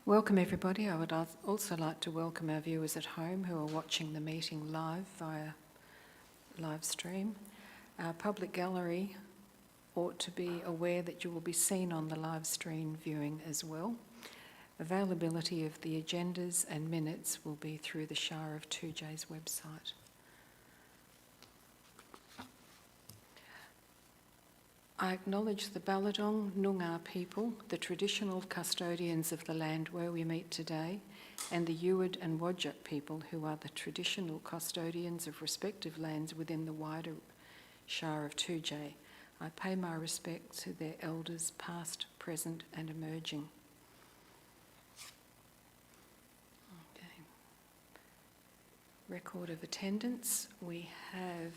Welcome everybody. I would also like to welcome our viewers at home who are watching the meeting live via live stream. Our public gallery ought to be aware that you will be seen on the live stream viewing as well. Availability of the agendas and minutes will be through the Shire of 2J's website. I acknowledge the Ballardong Noongar people, the traditional custodians of the land where we meet today, and the Yuwad and Whadjuk people who are the traditional custodians of respective lands within the wider Shire of 2J. I pay my respect to their elders past, present and emerging. Okay. Record of attendance. We have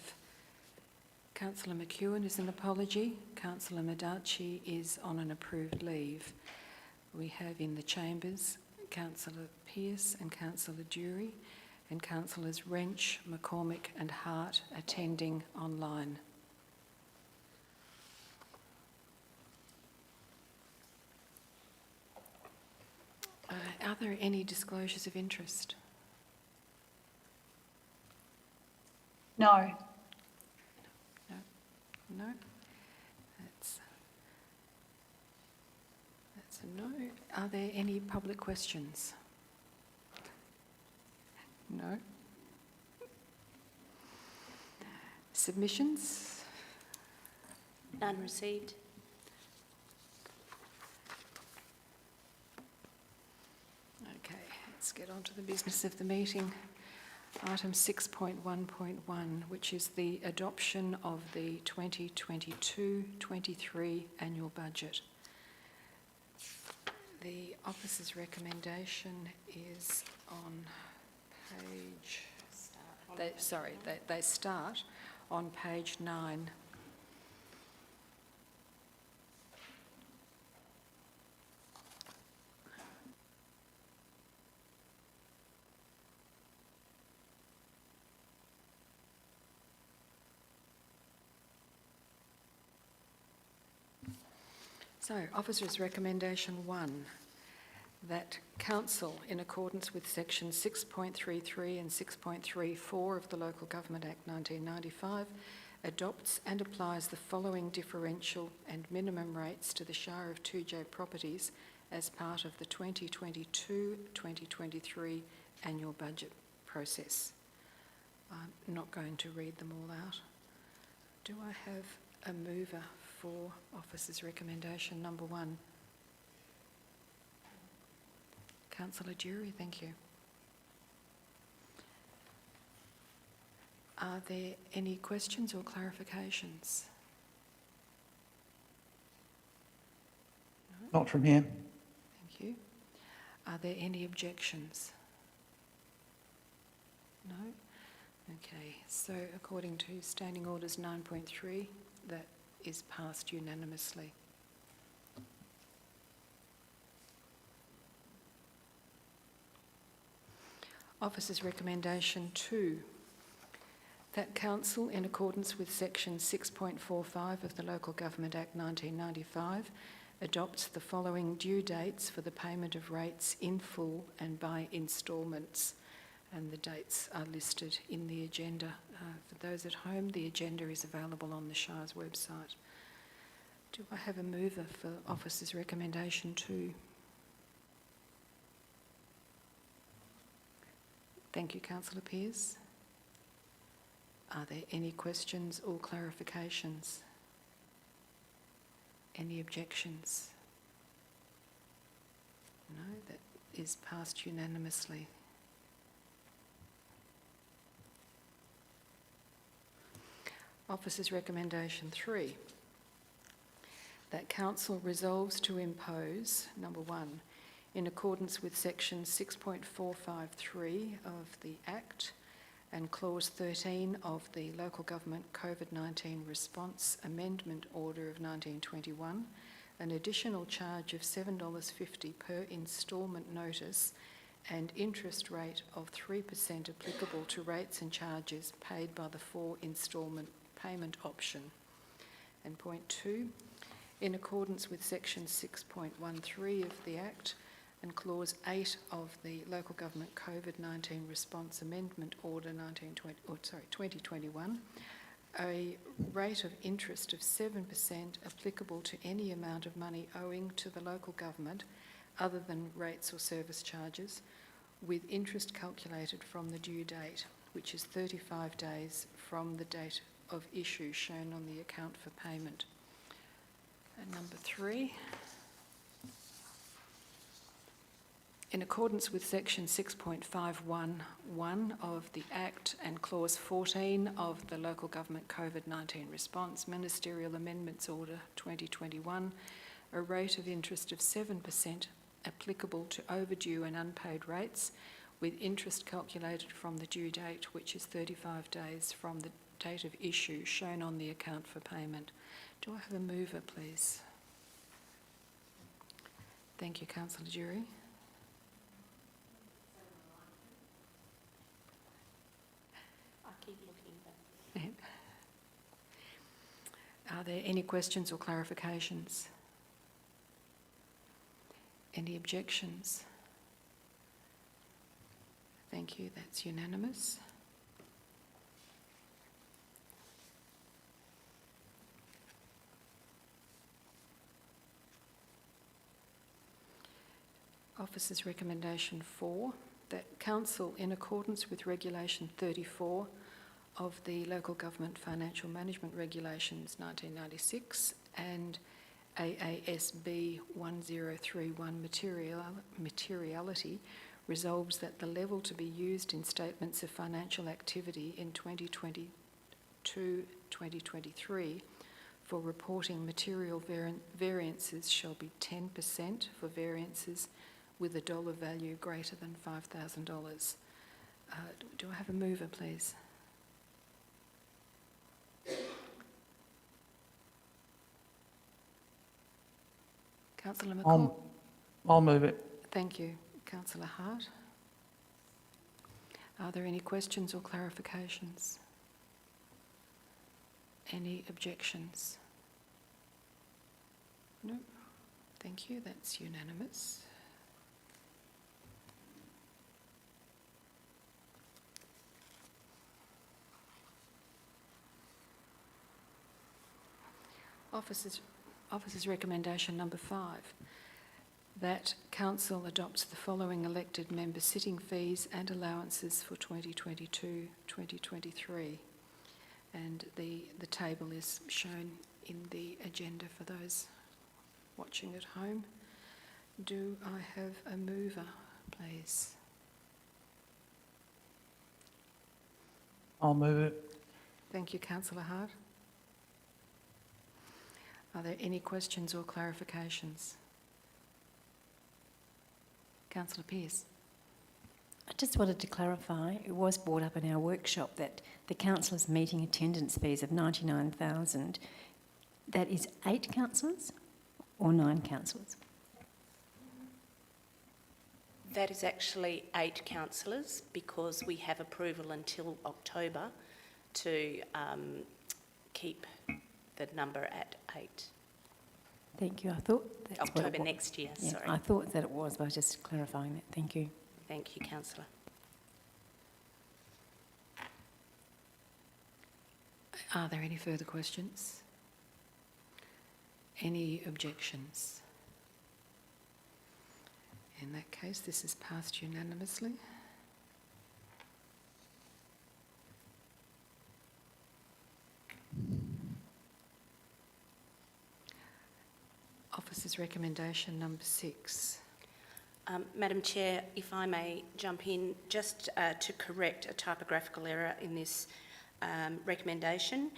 Councillor McEwen is an apology. Councillor Madachi is on an approved leave. We have in the chambers Councillor Pearce and Councillor Dury, and Councillors Wrench, McCormick and Hart attending online. Are there any disclosures of interest? No. No, that's a no. Are there any public questions? No. Submissions? None received. Okay, let's get on to the business of the meeting. Item 6.1.1, which is the adoption of the 2022-23 annual budget. The officer's recommendation is on page... They start on page 9. So, Officer's Recommendation 1, that Council, in accordance with Section 6.33 and 6.34 of the Local Government Act 1995, adopts and applies the following differential and minimum rates to the Shire of 2J properties as part of the 2022-2023 annual budget process. I'm not going to read them all out. Do I have a mover for Officer's Recommendation number 1? Councillor Dury, thank you. Are there any questions or clarifications? No? Not from here. Thank you. Are there any objections? No? Okay, so according to Standing Orders 9.3, that is passed unanimously. Officer's Recommendation 2, that Council, in accordance with Section 6.45 of the Local Government Act 1995, adopts the following due dates for the payment of rates in full and by instalments. And the dates are listed in the agenda. For those at home, the agenda is available on the Shire's website. Do I have a mover for Officer's Recommendation 2? Thank you, Councillor Pearce. Are there any questions or clarifications? Any objections? No, that is passed unanimously. Officer's Recommendation 3, that Council resolves to impose, number 1, in accordance with Section 6.453 of the Act and Clause 13 of the Local Government COVID-19 Response Amendment Order of 1921, an additional charge of $7.50 per instalment notice and interest rate of 3% applicable to rates and charges paid by the 4 instalment payment option. And point 2, in accordance with Section 6.13 of the Act, and Clause 8 of the Local Government COVID-19 Response Amendment Order 2021, a rate of interest of 7% applicable to any amount of money owing to the local government other than rates or service charges, with interest calculated from the due date, which is 35 days from the date of issue shown on the account for payment. And number 3, in accordance with section 6.511 of the Act and clause 14 of the Local Government COVID-19 Response Ministerial Amendments Order 2021, a rate of interest of 7% applicable to overdue and unpaid rates, with interest calculated from the due date, which is 35 days from the date of issue shown on the account for payment. Do I have a mover, please? Thank you, Councillor Jury. I keep looking, but Are there any questions or clarifications? Any objections? Thank you, that's unanimous. Officer's recommendation 4, that Council, in accordance with Regulation 34 of the Local Government Financial Management Regulations 1996 and AASB 1031 materiality, resolves that the level to be used in statements of financial activity in 2022-2023 for reporting material variances shall be 10% for variances with a dollar value greater than $5,000. Do I have a mover, please? Councillor McCall. I'll move it. Thank you. Councillor Hart. Are there any questions or clarifications? Any objections? No. Thank you. That's unanimous. Officer's recommendation number 5, that Council adopts the following elected member sitting fees and allowances for 2022-2023. And the table is shown in the agenda for those watching at home. Do I have a mover, please? I'll move it. Thank you, Councillor Hart. Are there any questions or clarifications? Councillor Pearce. I just wanted to clarify, it was brought up in our workshop that the councillors' meeting attendance fees of $99,000, that is 8 councillors or 9 councillors? that is actually 8 councillors because we have approval until October to keep the number at 8. Thank you. I thought that's what October it was. next year, Yeah, sorry. I thought that it was, but I was just clarifying that. Thank you. Thank you, councillor. Are there any further questions? Any objections? In that case, this is passed unanimously. Officer's recommendation number 6. Madam Chair, if I may jump in just to correct a typographical error in this recommendation.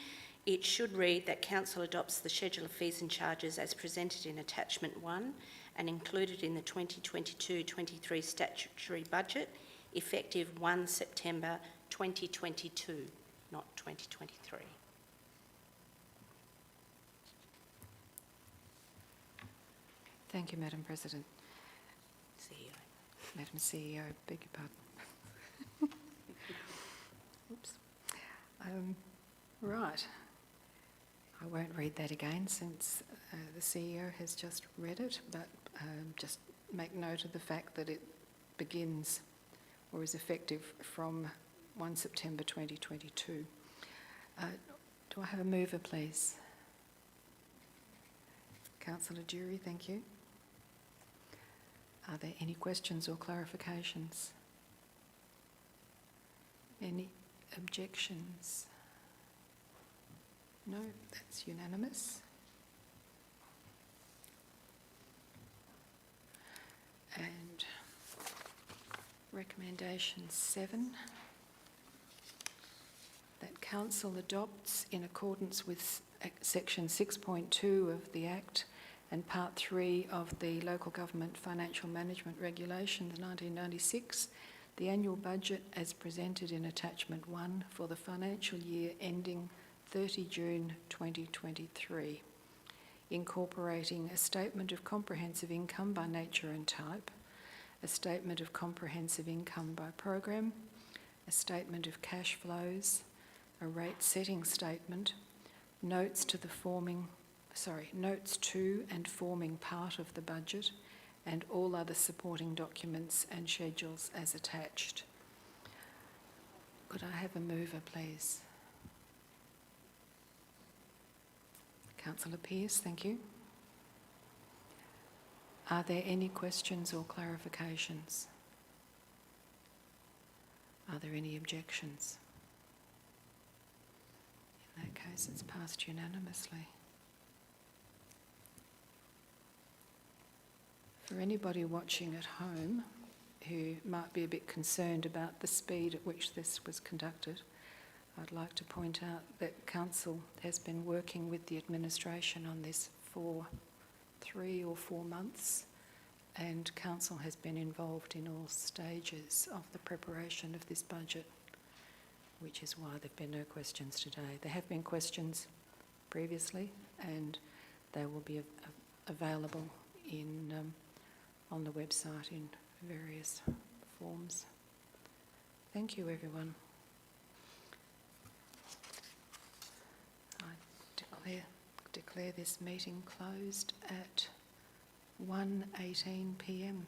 It should read that Council adopts the Schedule of Fees and Charges as presented in Attachment 1 and included in the 2022-23 statutory budget, effective 1 September 2022, not 2023. Thank you, Madam President. CEO. Madam CEO, beg your pardon. Oops. Right. I won't read that again since the CEO has just read it, but just make note of the fact that it begins or is effective from 1 September 2022. Do I have a mover, please? Councillor Durie, thank you. Are there any questions or clarifications? Any objections? No, that's unanimous. And recommendation 7, that council adopts in accordance with section 6.2 of the Act and part 3 of the Local Government Financial Management Regulations 1996, the annual budget as presented in attachment 1 for the financial year ending 30 June 2023, incorporating a statement of comprehensive income by nature and type, a statement of comprehensive income by program, a statement of cash flows, a rate setting statement, notes to and forming part of the budget, and all other supporting documents and schedules as attached. Could I have a mover, please? Councillor Pearce, thank you. Are there any questions or clarifications? Are there any objections? In that case, it's passed unanimously. For anybody watching at home who might be a bit concerned about the speed at which this was conducted, I'd like to point out that Council has been working with the administration on this for 3 or 4 months, and Council has been involved in all stages of the preparation of this budget, which is why there have been no questions today. There have been questions previously, and they will be available on the website in various forms. Thank you, everyone. I declare this meeting closed at 1:18 p.m.